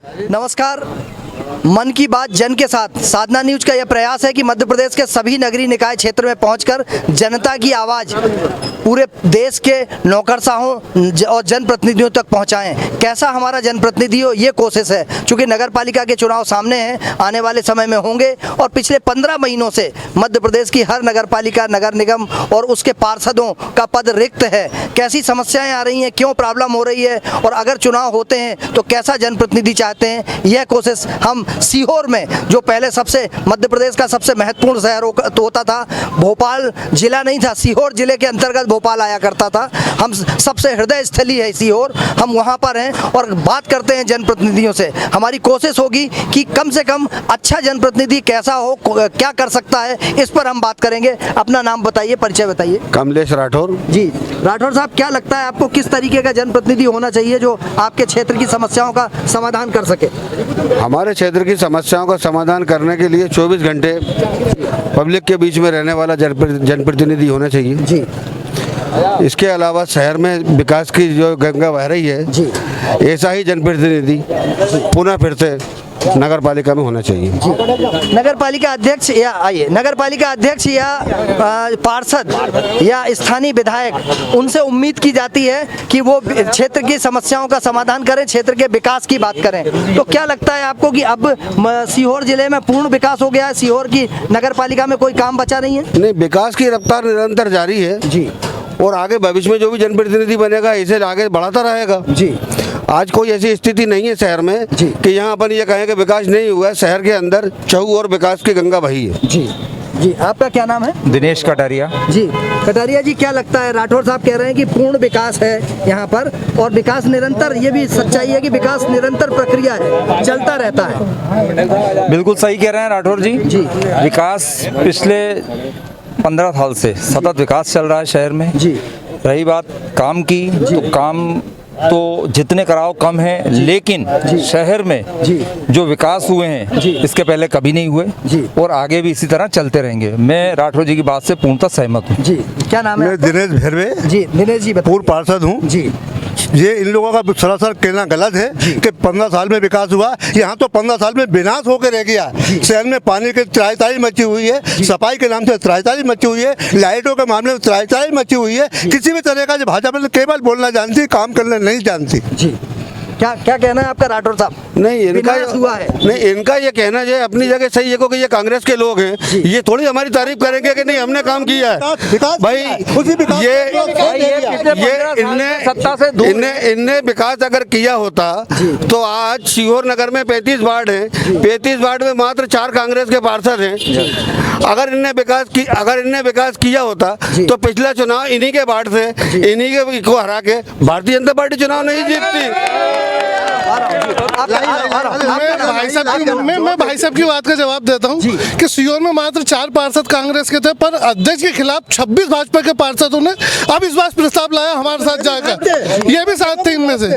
नमस्कार। मन की बात जन के साथ साधना न्यूज का यह प्रयास है कि मध्य प्रदेश के सभी नगरीय निकाय क्षेत्र में पहुंचकर जनता की आवाज़ पूरे देश के नौकरशाहों और जनप्रतिनिधियों तक पहुंचाएं। कैसा हमारा जनप्रतिनिधि हो, ये कोशिश है। चूँकि नगर पालिका के चुनाव सामने हैं, आने वाले समय में होंगे और पिछले 15 महीनों से मध्य प्रदेश की हर नगर पालिका, नगर निगम और उसके पार्षदों का पद रिक्त है। कैसी समस्याएं आ रही हैं, क्यों प्रॉब्लम हो रही है और अगर चुनाव होते हैं तो कैसा जनप्रतिनिधि चाहते हैं, यह कोशिश हम सीहोर में, जो पहले सबसे मध्य प्रदेश का सबसे महत्वपूर्ण शहर होता था, भोपाल जिला नहीं था, सीहोर जिले के अंतर्गत भोपाल आया करता था। हम सबसे हृदय स्थली है सीहोर, हम वहाँ पर हैं और बात करते हैं जनप्रतिनिधियों से। हमारी कोशिश होगी कि कम से कम अच्छा जनप्रतिनिधि कैसा हो, क्या कर सकता है, इस पर हम बात करेंगे। अपना नाम बताइए, परिचय बताइए। कमलेश राठौर जी। राठौर साहब, क्या लगता है आपको किस तरीके का जनप्रतिनिधि होना चाहिए जो आपके क्षेत्र की समस्याओं का समाधान कर सके? हमारे क्षेत्र की समस्याओं का समाधान करने के लिए 24 घंटे पब्लिक के बीच में रहने वाला जनप्रतिनिधि होना चाहिए जी। इसके अलावा शहर में विकास की जो गंगा बह रही है जी, ऐसा ही जनप्रतिनिधि पुनः फिर से नगर पालिका में होना चाहिए। नगर पालिका अध्यक्ष या पार्षद या स्थानीय विधायक, उनसे उम्मीद की जाती है कि वो क्षेत्र की समस्याओं का समाधान करें, क्षेत्र के विकास की बात करें। तो क्या लगता है आपको कि अब सीहोर जिले में पूर्ण विकास हो गया है, सीहोर की नगर पालिका में कोई काम बचा नहीं है? नहीं, विकास की रफ्तार निरंतर जारी है जी, और आगे भविष्य में जो भी जनप्रतिनिधि बनेगा इसे आगे बढ़ाता रहेगा जी। आज कोई ऐसी स्थिति नहीं है शहर में कि यहाँ अपन ये कहें कि विकास नहीं हुआ है। शहर के अंदर चहु और विकास की गंगा बही है जी। जी, आपका क्या नाम है? दिनेश कटारिया जी। कटारिया जी, क्या लगता है, राठौर साहब कह रहे हैं कि पूर्ण विकास है यहाँ पर और विकास निरंतर, ये भी सच्चाई है कि विकास निरंतर प्रक्रिया है, चलता रहता है? बिल्कुल सही कह रहे हैं राठौर जी। जी। विकास पिछले 15 साल से सतत विकास चल रहा है शहर में जी। रही बात काम की, तो काम तो जितने कराओ कम है, लेकिन शहर में जो विकास हुए हैं इसके पहले कभी नहीं हुए और आगे भी इसी तरह चलते रहेंगे। मैं राठौर जी की बात से पूर्णतः सहमत हूँ जी। क्या नाम है? मैं दिनेश भेरवे जी। दिनेश जी, पूर्व पार्षद हूँ जी। ये इन लोगों का सरासर कहना गलत है कि 15 साल में विकास हुआ। यहाँ तो 15 साल में विनाश होकर रह गया। शहर में पानी की त्राही मची हुई है, सफाई के नाम से त्राही मची हुई है, लाइटों के मामले में त्राही मची हुई है। किसी भी तरह का जो भाजपा केवल बोलना जानती, काम करना नहीं जानती जी। क्या कहना है आपका राठौर साहब? नहीं, इनका हुआ है। नहीं, इनका ये कहना जो है अपनी जगह सही है, क्योंकि ये कांग्रेस के लोग हैं। ये थोड़ी हमारी तारीफ करेंगे कि नहीं हमने काम किया है भाई। इनने विकास अगर किया होता तो आज सीहोर नगर में 35 वार्ड हैं, 35 वार्ड में मात्र 4 कांग्रेस के पार्षद हैं। अगर इनने विकास किया होता तो पिछला चुनाव इन्हीं के वार्ड से, इन्हीं को हरा के भारतीय जनता पार्टी चुनाव नहीं जीतती। मैं भाई साहब की बात का जवाब देता हूँ कि सीहोर में मात्र 4 पार्षद कांग्रेस के थे, पर अध्यक्ष के खिलाफ 26 भाजपा के पार्षदों ने अविश्वास प्रस्ताव लाया हमारे साथ जाकर। ये भी साथ थे इनमें से।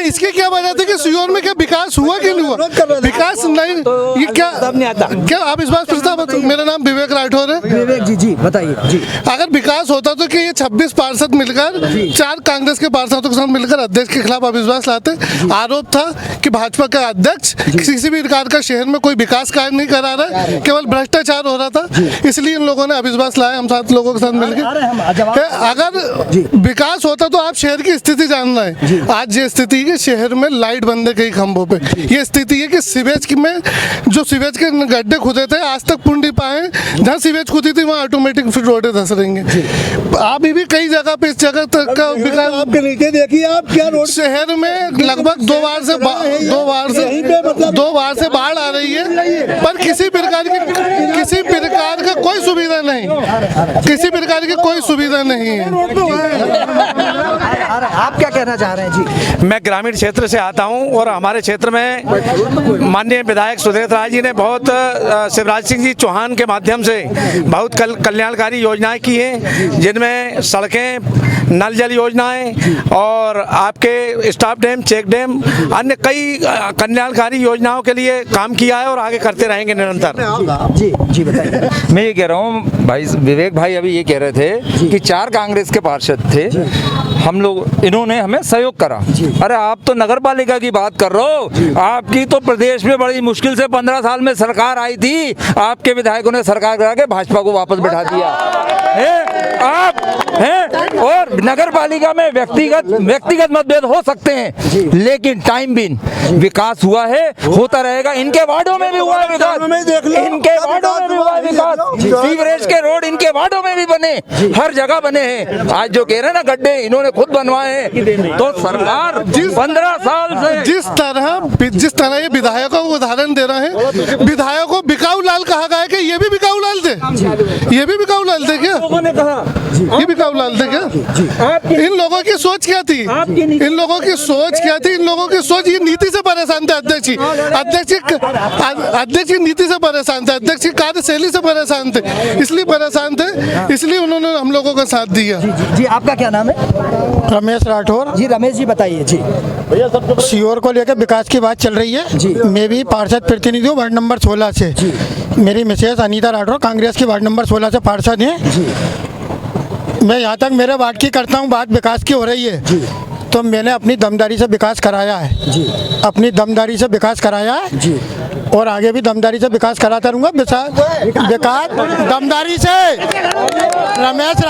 इसकी क्या वजह थी कि सीहोर में क्या विकास हुआ कि नहीं हुआ? विकास नहीं, ये क्या अविश्वास प्रस्ताव? मेरा नाम विवेक राठौर है। विवेक जी, जी बताइए जी। अगर विकास होता तो कि ये 26 पार्षद मिलकर 4 कांग्रेस के पार्षदों के साथ मिलकर अध्यक्ष के खिलाफ अविश्वास लाते। आरोप था कि भाजपा का अध्यक्ष किसी भी प्रकार का शहर में कोई विकास कार्य नहीं करा रहा है, केवल भ्रष्टाचार हो रहा था, इसलिए इन लोगों ने अविश्वास लाया हम 7 लोगों के साथ मिलकर। अगर विकास होता तो आप शहर की स्थिति जान रहे हैं। आज ये स्थिति है कि शहर में लाइट बंद है कई खंभों पे। ये स्थिति है कि सीवेज में जो सीवेज के गड्ढे खुदे थे आज तक पुन नहीं पाए। जहाँ सीवेज खुदी थी वहाँ ऑटोमेटिक फिर रोडें धंस रही हैं। अभी भी कई जगह पे इस जगह तक का विकास आपके नीचे देखिए आप क्या रोड शहर में लगभग 2 बार से बाढ़ आ रही है, पर किसी प्रकार का कोई सुविधा नहीं, किसी प्रकार की कोई सुविधा नहीं है। आप क्या कहना चाह रहे हैं जी? मैं ग्रामीण क्षेत्र से आता हूं और हमारे क्षेत्र में माननीय विधायक सुधीर राय जी ने बहुत शिवराज सिंह जी चौहान के माध्यम से बहुत कल्याणकारी योजनाएं की हैं, जिनमें सड़कें, नल जल योजनाएं और आपके स्टाफ डैम, चेक डैम, अन्य कई कल्याणकारी योजनाओं के लिए काम किया है और आगे करते रहेंगे निरंतर। जी जी बताइए। मैं ये कह रहा हूँ भाई, विवेक भाई अभी ये कह रहे थे कि 4 कांग्रेस के पार्षद थे हम लोग इन्होंने हमें सहयोग करा। अरे आप तो नगर पालिका की बात कर रहे हो, आपकी तो प्रदेश में बड़ी मुश्किल से 15 साल में सरकार आई थी, आपके विधायकों ने सरकार करा के भाजपा को वापस बैठा दिया है। आप हैं और नगर पालिका में व्यक्तिगत मतभेद हो सकते हैं, लेकिन टाइम बिन विकास हुआ है, होता रहेगा। इनके वार्डों में भी हुआ है विकास, इनके वार्डों में भी हुआ है विकास, सीवरेज के रोड इनके वार्डों में भी बने, हर जगह बने हैं। आज जो कह रहे हैं ना गड्ढे इन्होंने खुद बनवाए हैं, तो सरकार 15 साल से जिस तरह ये विधायकों को उदाहरण दे रहे हैं, विधायकों को बिकाऊ लाल कहा गया है कि ये भी बिकाऊ लाल थे, ये भी बिकाऊ लाल थे क्या? ये बिकाऊ लाल थे क्या? इन लोगों की सोच क्या थी? इन लोगों की सोच क्या थी? इन लोगों की सोच, ये नीति से परेशान थे। अध्यक्ष की नीति से परेशान थे, अध्यक्ष की कार्यशैली से परेशान थे, इसलिए परेशान थे, इसलिए उन्होंने हम लोगों का साथ दिया। जी आपका क्या नाम है? रमेश राठौर। जी रमेश जी बताइए। जी सीहोर को लेकर विकास की बात चल रही है जी। मैं भी पार्षद प्रतिनिधि हूँ वार्ड नंबर 16 से। मेरी मिसेस अनीता राठौर कांग्रेस की वार्ड नंबर 16 से पार्षद हैं। मैं यहाँ तक मेरे वार्ड की करता हूँ, बात विकास की हो रही है तो मैंने अपनी दमदारी से विकास कराया है जी। अपनी दमदारी से विकास कराया है जी, और आगे भी दमदारी से विकास कराता रहूँगा। विकास दमदारी से। रमेश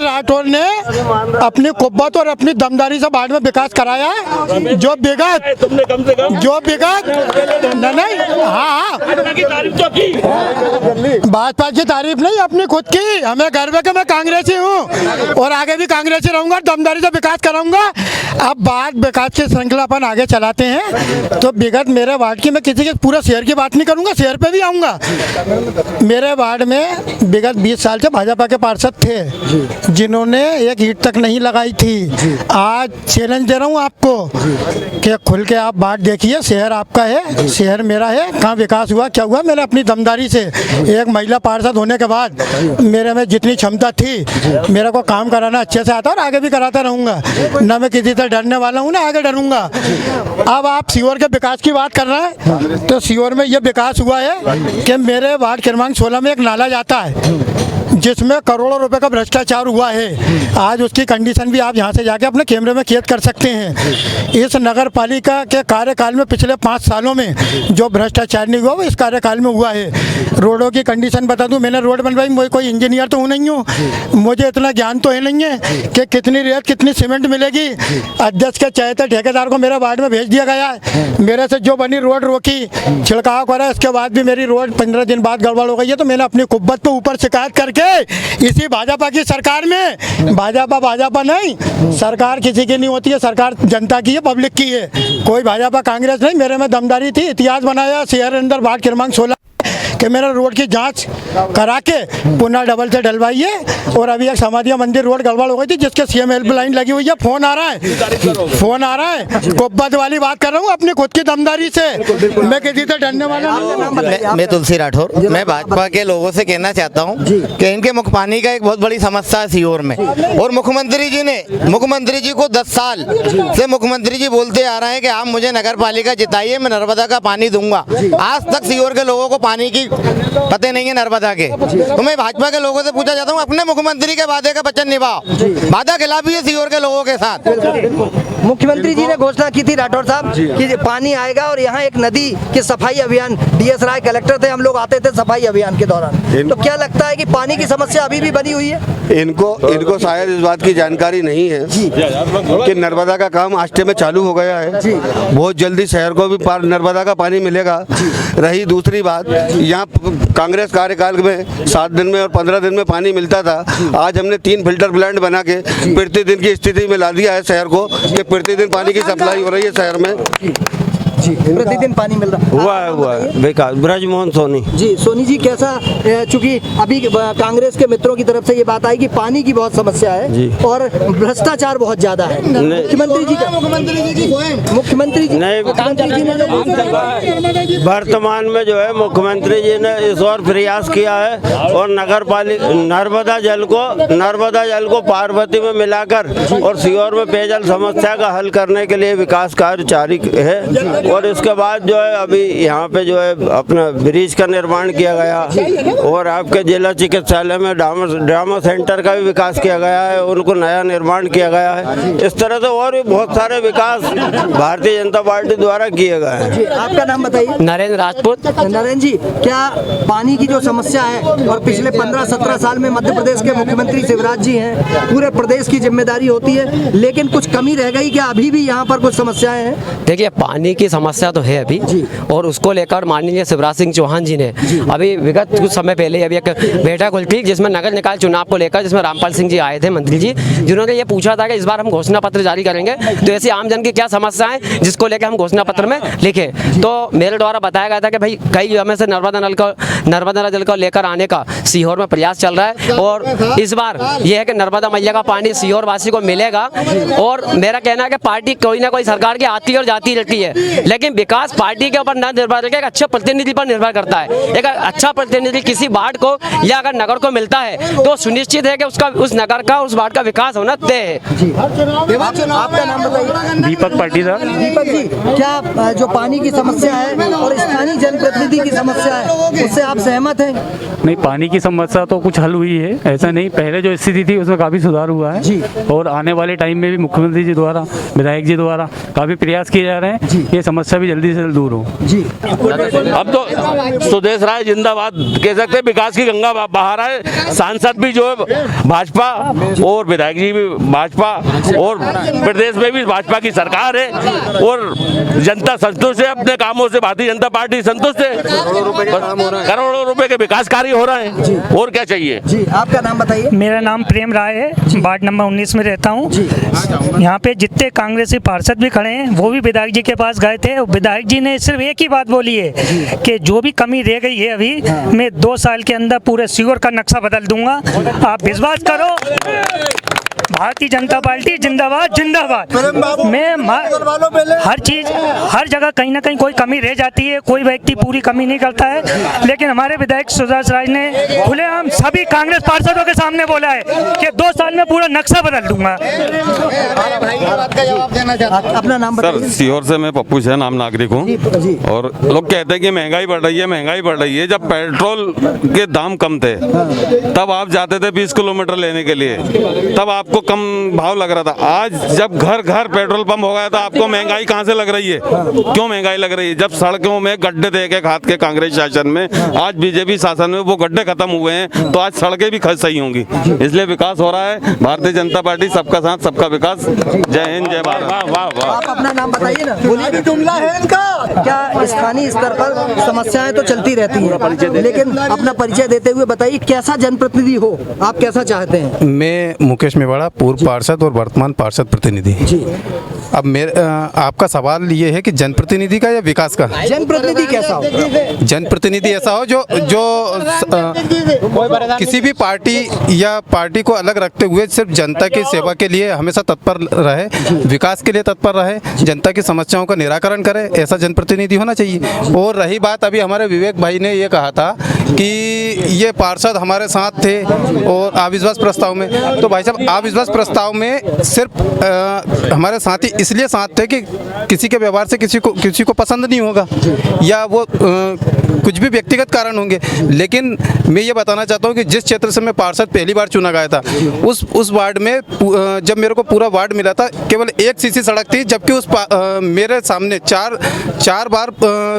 राठौर ने अपनी कुब्बत और अपनी दमदारी से बाद में विकास कराया है। जो विगत नहीं, हाँ भाजपा की तारीफ नहीं, अपनी खुद की। हमें गर्व है कि मैं कांग्रेसी हूँ और आगे भी कांग्रेसी रहूंगा, दमदारी से विकास कराऊंगा। अब बात विकास की श्रृंखला अपन आगे चलाते हैं तो विगत मेरे वार्ड की, मैं किसी के पूरा शहर की बात नहीं करूंगा, शहर पे भी आऊंगा। मेरे वार्ड में विगत 20 साल से भाजपा के पार्षद थे जिन्होंने एक ईंट तक नहीं लगाई थी। आज चैलेंज दे रहा हूं आपको कि खुल के आप बात देखिए, शहर आपका है, शहर मेरा है, कहाँ विकास हुआ क्या हुआ। मैंने अपनी दमदारी से, एक महिला पार्षद होने के बाद मेरे में जितनी क्षमता थी, मेरे को काम कराना अच्छे से आता और आगे भी कराता रहूंगा। न मैं किसी से डरने वाला हूँ ना आगे डरूंगा। अब आप सीहोर के विकास की बात कर रहे हैं तो सीहोर में यह विकास हुआ है कि मेरे वार्ड क्रमांक 16 में एक नाला जाता है जिसमें करोड़ों रुपए का भ्रष्टाचार हुआ है। आज उसकी कंडीशन भी आप यहाँ से जाके अपने कैमरे में कैद कर सकते हैं। इस नगर पालिका के कार्यकाल में पिछले 5 सालों में जो भ्रष्टाचार नहीं हुआ वो इस कार्यकाल में हुआ है। रोडों की कंडीशन बता दूं, मैंने रोड बनवाई, मुझे कोई इंजीनियर तो हूँ नहीं हूँ, मुझे इतना ज्ञान तो है नहीं है कि कितनी रेत कितनी सीमेंट मिलेगी। अध्यक्ष के चाहते ठेकेदार को मेरे वार्ड में भेज दिया गया है। मेरे से जो बनी रोड रोकी, छिड़काव करा, इसके बाद भी मेरी रोड 15 दिन बाद गड़बड़ हो गई है। तो मैंने अपनी कुब्बत पे ऊपर शिकायत करके इसी भाजपा की सरकार में, भाजपा नहीं, सरकार किसी की नहीं होती है, सरकार जनता की है, पब्लिक की है, कोई भाजपा कांग्रेस नहीं। मेरे में दमदारी थी, इतिहास बनाया शहर अंदर वार्ड क्रमांक 16 कि मेरा रोड की जांच करा के पुनः डबल से डलवाइए। और अभी एक समाधिया मंदिर रोड गड़बड़ हो गई थी जिसके सीएम हेल्पलाइन लगी हुई है, फोन आ रहा है, कुब्बत वाली बात कर रहा हूँ अपनी खुद की दमदारी से, मैं किसी से डरने वाला नहीं। मैं तुलसी राठौर, मैं भाजपा के लोगों से कहना चाहता हूँ कि इनके मुख्य पानी का एक बहुत बड़ी समस्या है सीहोर में। और मुख्यमंत्री जी को 10 साल से मुख्यमंत्री जी बोलते आ रहे हैं कि आप मुझे नगर पालिका जिताइए, मैं नर्मदा का पानी दूंगा। आज तक सीहोर के लोगों को पानी की पते नहीं है नर्मदा के। तो मैं भाजपा के लोगों से पूछा जाता हूँ, अपने मुख्यमंत्री के वादे का वचन निभाओ। वादा खिलाफी है सीहोर के लोगों के साथ। मुख्यमंत्री जी ने घोषणा की थी राठौर साहब कि पानी आएगा और यहाँ एक नदी की सफाई अभियान, डीएस राय कलेक्टर थे, हम लोग आते थे सफाई अभियान के दौरान। तो क्या लगता है कि पानी की समस्या अभी भी बनी हुई है? इनको शायद इस बात की जानकारी नहीं है कि नर्मदा का काम आस्ते में चालू हो गया है। बहुत जल्दी शहर को भी नर्मदा का पानी मिलेगा। रही दूसरी बात, यहाँ कांग्रेस कार्यकाल में 7 दिन में और 15 दिन में पानी मिलता था। आज हमने 3 फिल्टर प्लांट बना के प्रतिदिन की स्थिति में ला दिया है शहर को कि प्रतिदिन पानी की सप्लाई हो रही है शहर में। जी, प्रतिदिन पानी मिल रहा हुआ है विकास। ब्रजमोहन सोनी जी। सोनी जी कैसा, चूंकि अभी कांग्रेस के मित्रों की तरफ से ये बात आई कि पानी की बहुत समस्या है और भ्रष्टाचार बहुत ज्यादा है, मुख्यमंत्री जी नहीं, वर्तमान में जो है मुख्यमंत्री जी ने इस और प्रयास किया है और नर्मदा जल को पार्वती में मिलाकर और सीहोर में पेयजल समस्या का हल करने के लिए विकास कार्य जारी है और इसके बाद जो है अभी यहाँ पे जो है अपना ब्रिज का निर्माण किया गया और आपके जिला चिकित्सालय में ड्रामा सेंटर का भी विकास किया गया है, उनको नया निर्माण किया गया है। इस तरह से और भी बहुत सारे विकास भारतीय जनता पार्टी द्वारा किए गए हैं। आपका नाम बताइए। नरेंद्र राजपूत। नरेंद्र जी, क्या पानी की जो समस्या है और पिछले 15-17 साल में मध्य प्रदेश के मुख्यमंत्री शिवराज जी हैं, पूरे प्रदेश की जिम्मेदारी होती है, लेकिन कुछ कमी रह गई क्या? अभी भी यहाँ पर कुछ समस्याएं हैं? देखिए, पानी की समस्या तो है अभी, और उसको लेकर माननीय शिवराज सिंह चौहान जी ने अभी विगत कुछ समय पहले अभी एक बैठक हुई थी जिसमें नगर निकाय चुनाव को लेकर, जिसमें रामपाल सिंह जी आए थे मंत्री जी, जिन्होंने ये पूछा था कि इस बार हम घोषणा पत्र जारी करेंगे तो ऐसी आम जन की क्या समस्याएं जिसको लेकर हम घोषणा पत्र में लिखे। तो मेरे द्वारा बताया गया था कि भाई कई समय से नर्मदा जल को लेकर आने का सीहोर में प्रयास चल रहा है, और इस बार यह है कि नर्मदा मैया का पानी सीहोर वासी को मिलेगा। और मेरा कहना है कि पार्टी कोई ना कोई सरकार की आती और जाती रहती है, लेकिन विकास पार्टी के ऊपर न निर्भर करके एक अच्छे प्रतिनिधि पर निर्भर करता है। एक अच्छा प्रतिनिधि किसी वार्ड को या अगर नगर को मिलता है तो सुनिश्चित है कि उसका उस नगर का उस वार्ड का विकास होना तय है। आपका नाम बताइए। दीपक पाटीदार। दीपक जी, क्या जो पानी की समस्या है और स्थानीय जनप्रतिनिधि की समस्या है, उससे आप सहमत हैं? नहीं, पानी की समस्या तो कुछ हल हुई है, ऐसा नहीं, पहले जो स्थिति थी उसमें काफ़ी सुधार हुआ है, और आने वाले टाइम में भी मुख्यमंत्री जी द्वारा, विधायक जी द्वारा काफ़ी प्रयास किए जा रहे हैं, ये समस्या भी जल्दी से दूर हो। जी, अब तो सुदेश राय जिंदाबाद कह सकते हैं, विकास की गंगा बहा रहा है। सांसद भी जो है भाजपा और विधायक जी भी भाजपा, और प्रदेश में भी भाजपा की सरकार है, और जनता संतुष्ट है अपने कामों से, भारतीय जनता पार्टी संतुष्ट है। करोड़ों रुपए के विकास कार्य हो रहे हैं, और क्या चाहिए। जी, आपका नाम बताइए। मेरा नाम प्रेम राय है, वार्ड नंबर 19 में रहता हूँ। यहाँ पे जितने कांग्रेसी पार्षद भी खड़े हैं वो भी विधायक जी के पास गए थे, विधायक जी ने सिर्फ एक ही बात बोली है कि जो भी कमी रह गई है अभी, मैं 2 साल के अंदर पूरे सीवर का नक्शा बदल दूंगा, आप विश्वास करो। भारतीय जनता पार्टी जिंदाबाद जिंदाबाद। मैं हर चीज हर जगह कहीं ना कहीं कोई कमी रह जाती है, कोई व्यक्ति पूरी कमी नहीं करता है, लेकिन हमारे विधायक सुदेश राय ने खुलेआम सभी कांग्रेस पार्षदों के सामने बोला है कि 2 साल में पूरा नक्शा बदल दूंगा। अपना नाम सर, सीहोर से मैं पप्पू से नाम नागरिक हूँ, और लोग कहते हैं कि महंगाई बढ़ रही है, महंगाई बढ़ रही है। जब पेट्रोल के दाम कम थे तब आप जाते थे 20 किलोमीटर लेने के लिए, तब आपको कम भाव लग रहा था। आज जब घर घर पेट्रोल पंप हो गया तो आपको महंगाई कहाँ से लग रही है? क्यों महंगाई लग रही है? जब सड़कों में गड्ढे दे के खाद के कांग्रेस शासन में, आज बीजेपी शासन में वो गड्ढे खत्म हुए हैं, तो आज सड़कें भी सही होंगी। इसलिए विकास हो रहा है। भारतीय जनता पार्टी सबका साथ सबका विकास। जय हिंद, जय भारत। वाह वाह। आप अपना नाम बताइए ना। बोलिए, जुमला है इनका। क्या स्थानीय स्तर पर समस्याएं तो चलती रहती हैं, लेकिन अपना परिचय देते हुए बताइए कैसा जनप्रतिनिधि हो आप, कैसा चाहते हैं? मैं मुकेश मेवाड़ा, पूर्व पार्षद और वर्तमान पार्षद प्रतिनिधि। जी। अब आपका सवाल ये है कि जनप्रतिनिधि का या विकास का? जनप्रतिनिधि कैसा हो? जनप्रतिनिधि ऐसा हो जो किसी भी पार्टी या पार्टी को अलग रखते हुए सिर्फ जनता की सेवा के लिए हमेशा तत्पर रहे, विकास के लिए तत्पर रहे, जनता की समस्याओं का निराकरण करे, ऐसा जनप्रतिनिधि होना चाहिए। और रही बात, अभी हमारे विवेक भाई ने ये कहा था कि ये पार्षद हमारे साथ थे और अविश्वास प्रस्ताव में, तो भाई साहब अविश्वास प्रस्ताव में सिर्फ हमारे साथी इसलिए साथ थे कि किसी के व्यवहार से किसी को पसंद नहीं होगा, या वो कुछ भी व्यक्तिगत कारण होंगे। लेकिन मैं ये बताना चाहता हूँ कि जिस क्षेत्र से मैं पार्षद पहली बार चुना गया था, उस वार्ड में जब मेरे को पूरा वार्ड मिला था, केवल एक सीसी सड़क थी, जबकि मेरे सामने चार बार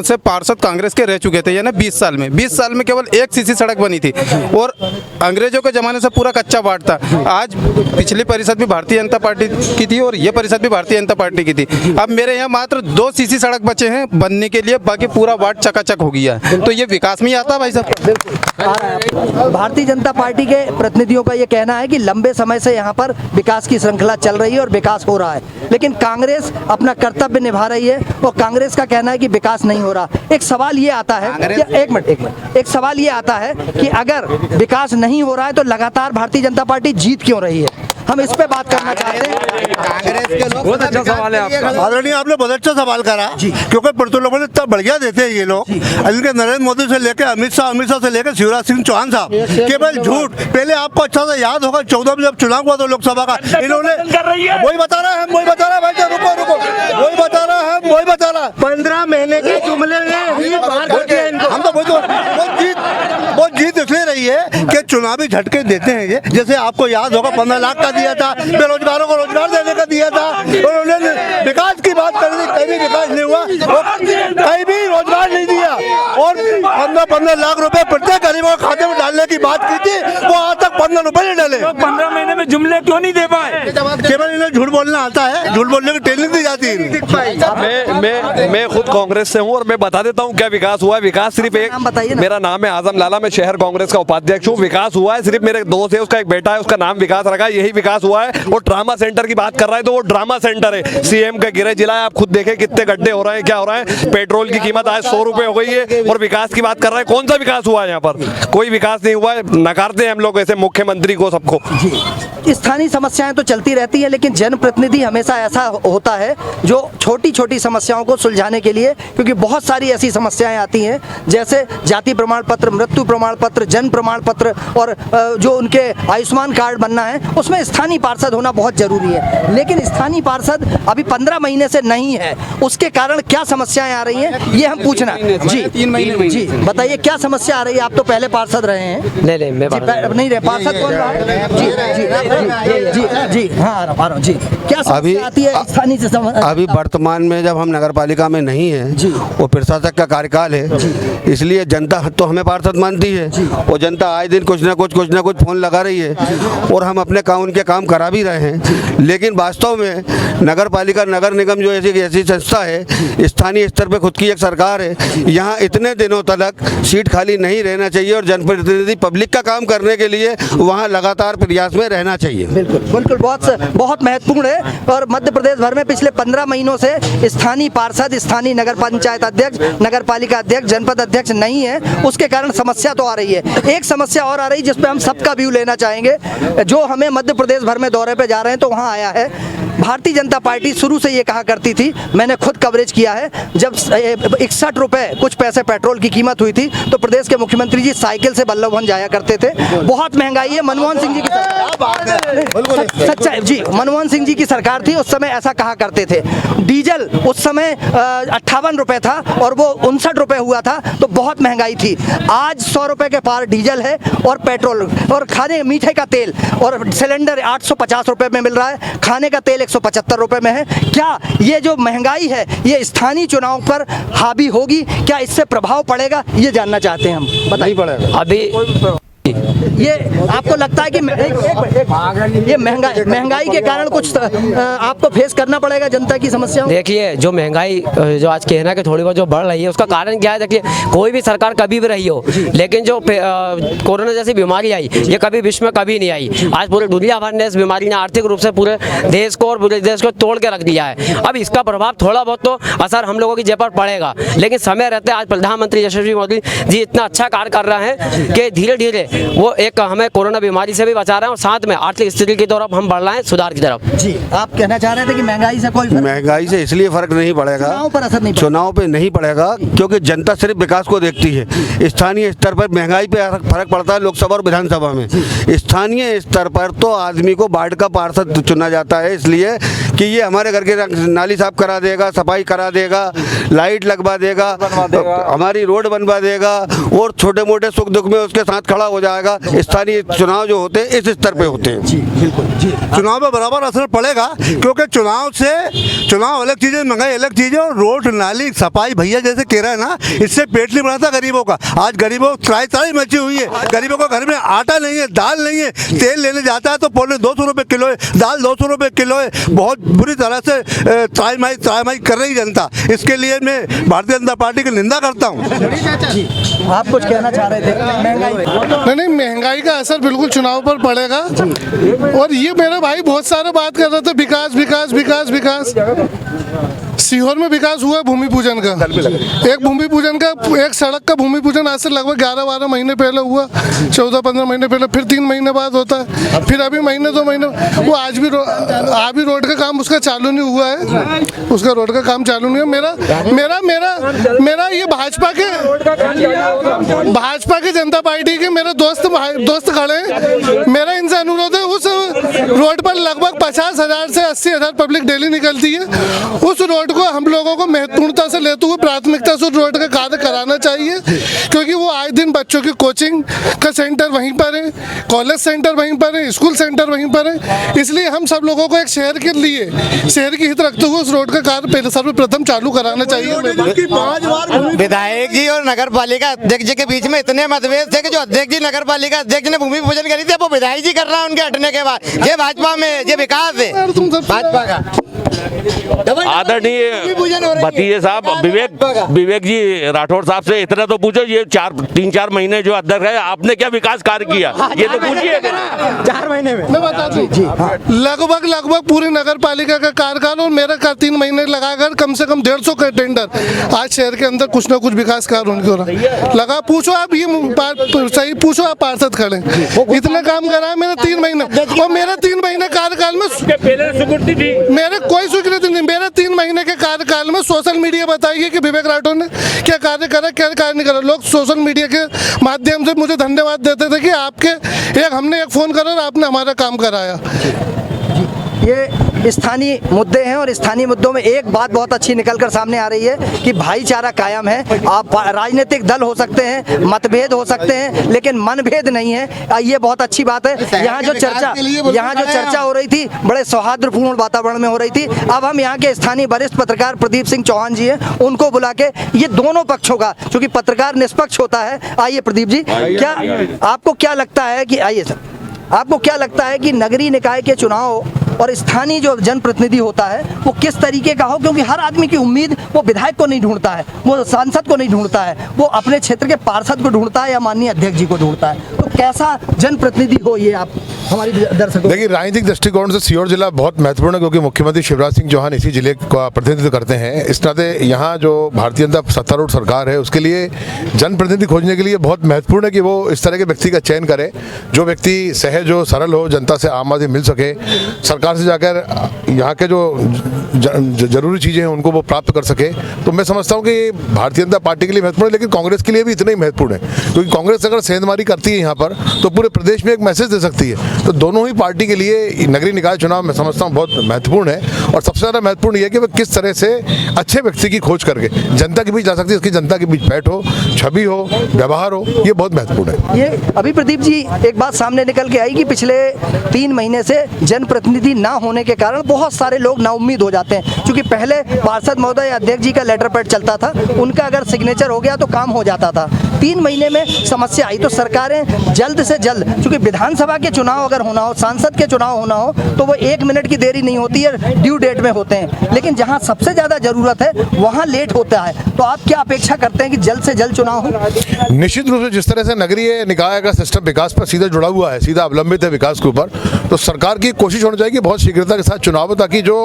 से पार्षद कांग्रेस के रह चुके थे, यानी 20 साल में केवल एक सीसी सड़क बनी थी, और अंग्रेजों के ज़माने से पूरा कच्चा वार्ड था। आज पिछली परिषद भी भारतीय जनता पार्टी की थी और ये परिषद भी भारतीय जनता पार्टी की थी। अब मेरे यहाँ मात्र 2 सीसी सड़क बचे हैं बनने के लिए, बाकी पूरा वार्ड चकाचक हो गया है। तो ये विकास में ही आता है भाई साहब। भारतीय जनता पार्टी के प्रतिनिधियों का ये कहना है कि लंबे समय से यहाँ पर विकास की श्रृंखला चल रही है और विकास हो रहा है, लेकिन कांग्रेस अपना कर्तव्य निभा रही है और कांग्रेस का कहना है कि विकास नहीं हो रहा। एक सवाल ये आता है, एक सवाल ये आता है कि अगर विकास नहीं हो रहा है तो लगातार भारतीय जनता पार्टी जीत क्यों रही है? हम इस पे बात करना चाहते हैं। कांग्रेस के लोग बहुत अच्छा सवाल है आपका। आदरणीय, आपने बहुत अच्छा सवाल करा, क्योंकि प्रतिलोकों ने इतना बढ़िया देते हैं ये लोग। इनके नरेंद्र मोदी से लेकर अमित शाह से लेकर शिवराज सिंह चौहान साहब, केवल झूठ। पहले आपको अच्छा से याद होगा 14 में जब चुनाव हुआ तो लोकसभा का, इन्होंने वही बता रहा है भाई, रुको वही बता रहा है वही बता रहा। 15 महीने के जुमले में ही बाहर कर दिया इनको। हम तो वो जीत इसलिए रही है कि चुनावी झटके देते हैं ये। जैसे आपको याद होगा 15 लाख का दिया था, बेरोजगारों को रोजगार देने का दिया था, और उन्होंने विकास की बात कर दी, कहीं भी विकास नहीं हुआ, कहीं भी रोजगार नहीं दिया, और 15 लाख रुपए प्रत्येक गरीबों के खाते में डालने की बात की थी, वो आज तक 15 रुपए नहीं डाले। 15 महीने में जुमले क्यों नहीं दे पाए? केवल इन्हें झूठ बोलना आता है, झूठ बोलने की ट्रेनिंग दी जाती है। मैं खुद कांग्रेस से हूं और मैं बता देता हूं क्या विकास हुआ है। विकास सिर्फ एक, मेरा नाम है आजम लाला, मैं शहर कांग्रेस का उपाध्यक्ष हूं। विकास हुआ है सिर्फ मेरे दोस्त है, उसका एक बेटा है, उसका नाम विकास रखा है, यही विकास हुआ है। और ड्रामा सेंटर की बात कर रहा है तो वो ड्रामा सेंटर है। सीएम का गृह जिला है, आप खुद देखें कितने गड्ढे हो रहे हैं, क्या हो रहा है। पेट्रोल की कीमत आज 100 रुपए हो गई है, और विकास की बात कर रहा है। कौन सा विकास हुआ है? यहाँ पर कोई विकास नहीं हुआ है। नकारते हैं हम लोग ऐसे मुख्यमंत्री को, सबको। स्थानीय समस्याएं तो चलती रहती हैं, लेकिन जनप्रतिनिधि हमेशा ऐसा होता है जो छोटी छोटी समस्याओं को सुलझाने के लिए, क्योंकि बहुत सारी ऐसी समस्याएं आती हैं जैसे जाति प्रमाण पत्र, मृत्यु प्रमाण पत्र, जन्म प्रमाण पत्र, और जो उनके आयुष्मान कार्ड बनना है, उसमें स्थानीय पार्षद होना बहुत जरूरी है। लेकिन स्थानीय पार्षद अभी 15 महीने से नहीं है, उसके कारण क्या समस्याएं आ रही हैं ये हम पूछना। जी 3 महीने जी बताइए क्या समस्या आ रही है? आप तो पहले पार्षद रहे हैं। नहीं मैं नहीं रहे पार्षद, कौन रहा है? जी जी जी जी हाँ आ रहा हूँ जी। क्या समस्या आती है स्थानीय से? अभी वर्तमान में जब हम नगर पालिका में नहीं है, वो प्रशासक का कार्यकाल है, इसलिए जनता तो हमें पार्षद मानती है, और जनता आए दिन कुछ ना कुछ फोन लगा रही है, और हम अपने उनके काम करा भी रहे हैं। लेकिन वास्तव में नगर पालिका, नगर निगम जो ऐसी संस्था है, स्थानीय स्तर पर खुद की एक सरकार है, यहाँ इतने दिनों तक सीट खाली नहीं रहना चाहिए, और जनप्रतिनिधि पब्लिक का काम करने के लिए वहाँ लगातार प्रयास में रहना चाहिए। बिल्कुल बहुत महत्वपूर्ण है। और मध्य प्रदेश भर में पिछले 15 महीनों से स्थानीय पार्षद, स्थानीय नगर पंचायत अध्यक्ष, नगर पालिका अध्यक्ष, जनपद अध्यक्ष नहीं है, उसके कारण समस्या तो आ रही है। एक समस्या और आ रही है जिस पे हम सबका व्यू लेना चाहेंगे। जो हमें मध्य प्रदेश भर में दौरे पे जा रहे हैं तो वहाँ आया है, भारतीय जनता पार्टी शुरू से ये कहा करती थी, मैंने खुद कवरेज किया है, जब 61 रुपए कुछ पैसे पेट्रोल की कीमत हुई थी तो प्रदेश के मुख्यमंत्री जी साइकिल से बल्लभ भवन जाया करते थे। बहुत महंगाई है। मनमोहन सिंह जी की सच्चाई जी, मनमोहन सिंह जी की सरकार थी, उस समय ऐसा कहा करते थे। डीजल उस समय 58 रुपए था और वो 59 रुपए हुआ था, तो बहुत महंगाई थी। आज 100 रुपए के पार डीजल है, और पेट्रोल और खाने मीठे का तेल और सिलेंडर 850 रुपए में मिल रहा है, खाने का तेल 175 रुपए में है। क्या ये जो महंगाई है ये स्थानीय चुनाव पर हावी होगी? क्या इससे प्रभाव पड़ेगा? ये जानना चाहते हैं हम। बताइए। पड़ेगा अभी ये आपको लगता है कि ये महंगाई के कारण कुछ आपको फेस करना पड़ेगा जनता की समस्याओं? देखिए, जो महंगाई जो आज कहना कि थोड़ी बहुत जो बढ़ रही है, उसका कारण क्या है? देखिए, कोई भी सरकार कभी भी रही हो, लेकिन जो कोरोना जैसी बीमारी आई, ये कभी विश्व में कभी नहीं आई। आज पूरे दुनिया भर ने इस बीमारी ने आर्थिक रूप से पूरे देश को और पूरे देश को तोड़ के रख दिया है। अब इसका प्रभाव थोड़ा बहुत तो असर हम लोगों की जेब पर पड़ेगा, लेकिन समय रहते आज प्रधानमंत्री यशस्वी मोदी जी इतना अच्छा कार्य कर रहे हैं कि धीरे धीरे वो एक हमें कोरोना बीमारी से भी बचा रहे हैं, और साथ में आर्थिक स्थिति की तरफ हम बढ़ रहे हैं, सुधार की तरफ। जी, आप कहना चाह रहे थे कि महंगाई से कोई महंगाई से इसलिए फर्क नहीं पड़ेगा, चुनाव पर असर नहीं, चुनाव पे नहीं पड़ेगा, क्योंकि जनता सिर्फ विकास को देखती है। स्थानीय स्तर पर महंगाई पे फर्क पड़ता है लोकसभा और विधानसभा में। स्थानीय स्तर पर तो आदमी को वार्ड का पार्षद चुना जाता है, इसलिए कि ये हमारे घर के नाली साफ करा देगा, सफाई करा देगा, लाइट लगवा देगा, हमारी रोड बनवा देगा, और छोटे मोटे सुख दुख में उसके साथ खड़ा हो जाएगा। स्थानीय चुनाव जो होते हैं इस स्तर पे होते हैं। जी बिल्कुल जी, चुनाव पे बराबर असर पड़ेगा, क्योंकि चुनाव अलग चीज़ है, महंगाई अलग चीज़ है, और रोड नाली सफाई भैया जैसे कह रहा है ना, इससे पेट नहीं भरता गरीबों का। आज गरीबों त्राही मची हुई है, गरीबों को घर में आटा नहीं है, दाल नहीं है, तेल लेने जाता है तो 250 रुपये किलो है, दाल 200 रुपये किलो है। बहुत बुरी तरह से त्राही कर रही जनता। इसके लिए मैं भारतीय जनता पार्टी की निंदा करता हूँ। आप कुछ कहना चाह रहे थे? नहीं, महंगाई का असर बिल्कुल चुनाव पर पड़ेगा। और ये मेरा भाई बहुत सारे बात कर रहे थे, विकास विकास विकास विकास। सीहोर में विकास हुआ है भूमि पूजन का, एक भूमि पूजन का, एक सड़क का भूमि पूजन आज से लगभग 11-12 महीने पहले हुआ, 14-15 महीने पहले, फिर 3 महीने बाद होता है, फिर अभी महीने 2 महीने। वो आज भी रोड का काम उसका चालू नहीं हुआ है, उसका रोड का काम चालू नहीं है। मेरा ये भाजपा के जनता पार्टी के मेरे दोस्त खड़े हैं, मेरा इनसे अनुरोध है उस रोड पर लगभग 50,000 से 80,000 पब्लिक डेली निकलती है। उस रोड को हम लोगों को महत्वपूर्णता से लेते हुए प्राथमिकता से उस रोड का कार्य कराना चाहिए, क्योंकि वो आए दिन बच्चों की कोचिंग का सेंटर वहीं पर है, कॉलेज सेंटर वहीं पर है, स्कूल सेंटर वहीं पर है। इसलिए हम सब लोगों को एक शहर के लिए शहर की हित रखते हुए उस रोड का कार्य सर्वप्रथम चालू कराना चाहिए। विधायक जी और नगर पालिका अध्यक्ष जी के बीच में इतने मतभेद थे कि जो अध्यक्ष जी नगर पालिका अध्यक्ष ने भूमि पूजन करी थी, वो विधायक जी कर रहा है उनके हटने के बाद। ये भाजपा में ये विकास है भाजपा का। आदरणीय भतीजे साहब विवेक जी राठौर साहब से इतना तो पूछो, ये 3-4 महीने जो अध्यक्ष है आपने क्या विकास कार्य किया, ये तो पूछिए। 4 महीने में मैं बता दूं, लगभग पूरी नगर पालिका का कार्यकाल और मेरा 3 महीने लगाकर कम से कम 150 का टेंडर आज शहर के अंदर कुछ ना कुछ विकास कार्य होने को लगा। पूछो आप, ये सही पूछो आप, पार्षद खड़े इतना काम करा है मैंने 3 महीने, और मेरे 3 महीने कार्यकाल में मेरे कोई स्वीकृति नहीं। मेरे 3 महीने के कार्यकाल में सोशल मीडिया बताइए कि विवेक राठौर ने क्या कार्य करा, क्या कार्य नहीं करा। लोग सोशल मीडिया के माध्यम से मुझे धन्यवाद देते थे कि आपके हमने एक फोन करा और आपने हमारा काम कराया। ये स्थानीय मुद्दे हैं और स्थानीय मुद्दों में एक बात बहुत अच्छी निकलकर सामने आ रही है कि भाईचारा कायम है। आप राजनीतिक दल हो सकते हैं, मतभेद हो सकते हैं, लेकिन मनभेद नहीं है। ये बहुत अच्छी बात है। यहाँ जो चर्चा हो रही थी बड़े सौहार्दपूर्ण वातावरण में हो रही थी। अब हम यहाँ के स्थानीय वरिष्ठ पत्रकार प्रदीप सिंह चौहान जी हैं, उनको बुला के ये दोनों पक्षों का, क्योंकि पत्रकार निष्पक्ष होता है। आइए प्रदीप जी, क्या आपको क्या लगता है कि आइए सर, आपको क्या लगता है कि नगरीय निकाय के चुनाव और स्थानीय जो जनप्रतिनिधि होता है वो किस तरीके का हो? क्योंकि हर आदमी की उम्मीद वो विधायक को नहीं ढूंढता है, वो सांसद को नहीं ढूंढता है, वो अपने क्षेत्र के पार्षद को ढूंढता है या माननीय अध्यक्ष जी को ढूंढता है। तो कैसा जनप्रतिनिधि हो ये आप हमारी दर्शकों? देखिए, राजनीतिक दृष्टिकोण से सीहोर जिला बहुत महत्वपूर्ण है, क्योंकि मुख्यमंत्री शिवराज सिंह चौहान इसी जिले का प्रतिनिधित्व करते हैं। इस नाते यहाँ जो भारतीय जनता सत्तारूढ़ सरकार है उसके लिए जनप्रतिनिधि खोजने के लिए बहुत महत्वपूर्ण है कि वो इस तरह के व्यक्ति का चयन करे, जो व्यक्ति सहज हो, सरल हो, जनता से आम आदमी मिल सके, सरकार से जाकर यहाँ के जो जरूरी चीज़ें हैं उनको वो प्राप्त कर सके। तो मैं समझता हूँ कि भारतीय जनता पार्टी के लिए महत्वपूर्ण है, लेकिन कांग्रेस के लिए भी इतना ही महत्वपूर्ण है, क्योंकि कांग्रेस अगर सेंधमारी करती है यहाँ पर तो पूरे प्रदेश में एक मैसेज दे सकती है। तो दोनों ही पार्टी के लिए नगरीय निकाय चुनाव मैं समझता हूँ बहुत महत्वपूर्ण है, और सबसे ज़्यादा महत्वपूर्ण ये है कि वह किस तरह से अच्छे व्यक्ति की खोज करके जनता के बीच जा सकती है, इसकी जनता के बीच बैठ हो, छवि हो, व्यवहार हो, ये बहुत महत्वपूर्ण है। ये अभी प्रदीप जी एक बात सामने निकल के आई कि पिछले 3 महीने से जनप्रतिनिधि ना होने के कारण बहुत सारे लोग नाउम्मीद हो जाते हैं, क्योंकि पहले पार्षद महोदय अध्यक्ष जी का लेटर पैड चलता था, उनका अगर सिग्नेचर हो गया तो काम हो जाता था। 3 महीने में समस्या आई तो सरकारें जल्द से जल्द, क्योंकि विधानसभा के चुनाव अगर होना हो, सांसद के चुनाव होना हो, तो वो 1 मिनट की देरी नहीं होती है, ड्यू डेट में होते हैं, लेकिन जहां सबसे ज्यादा जरूरत है वहां लेट होता है। तो आप क्या अपेक्षा करते हैं कि जल्द से जल्द चुनाव हो? निश्चित रूप से जिस तरह से नगरीय निकाय का सिस्टम विकास पर सीधा जुड़ा हुआ है, सीधा अवलंबित है विकास के ऊपर, तो सरकार की कोशिश होनी चाहिए कि बहुत शीघ्रता के साथ चुनाव हो, ताकि जो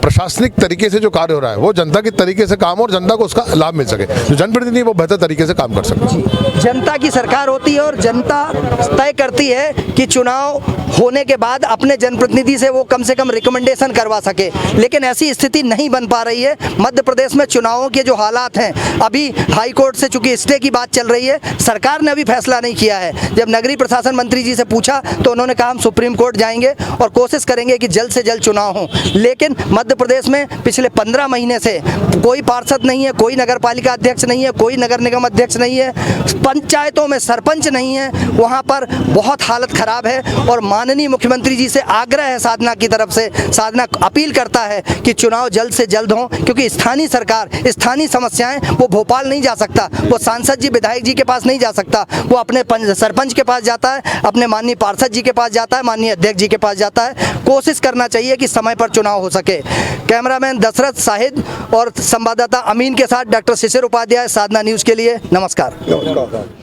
प्रशासनिक तरीके से जो कार्य हो रहा है वो जनता के तरीके से काम हो और जनता को उसका लाभ मिल सके, जो जनप्रतिनिधि वो बेहतर तरीके से काम कर सके। जनता की सरकार होती है और जनता तय करती है कि चुनाव होने के बाद अपने जनप्रतिनिधि से वो कम रिकमेंडेशन करवा सके, लेकिन ऐसी स्थिति नहीं बन पा रही है। मध्य प्रदेश में चुनावों के जो हालात हैं, अभी हाई कोर्ट से चूंकि स्टे की बात चल रही है, सरकार ने अभी फैसला नहीं किया है। जब नगरीय प्रशासन मंत्री जी से पूछा तो उन्होंने कहा हम सुप्रीम कोर्ट जाएंगे और कोशिश करेंगे कि जल्द से जल्द चुनाव हो, लेकिन मध्य प्रदेश में पिछले 15 महीने से कोई पार्षद नहीं है, कोई नगर पालिका अध्यक्ष नहीं है, कोई नगर निगम अध्यक्ष नहीं है, पंचायतों में सरपंच नहीं है, वहाँ पर बहुत हालत खराब है। और माननीय मुख्यमंत्री जी से आग्रह है साधना की तरफ से, साधना अपील करता है कि चुनाव जल्द से जल्द हों, क्योंकि स्थानीय सरकार, स्थानीय समस्याएं वो भोपाल नहीं जा सकता, वो सांसद जी विधायक जी के पास नहीं जा सकता, वो अपने सरपंच के पास जाता है, अपने माननीय पार्षद जी के पास जाता है, माननीय अध्यक्ष जी के पास जाता है। कोशिश करना चाहिए कि समय पर चुनाव हो सके। कैमरामैन दशरथ साहिद और संवाददाता अमीन के साथ डॉक्टर शिशिर उपाध्याय, साधना न्यूज़ के लिए नमस्कार।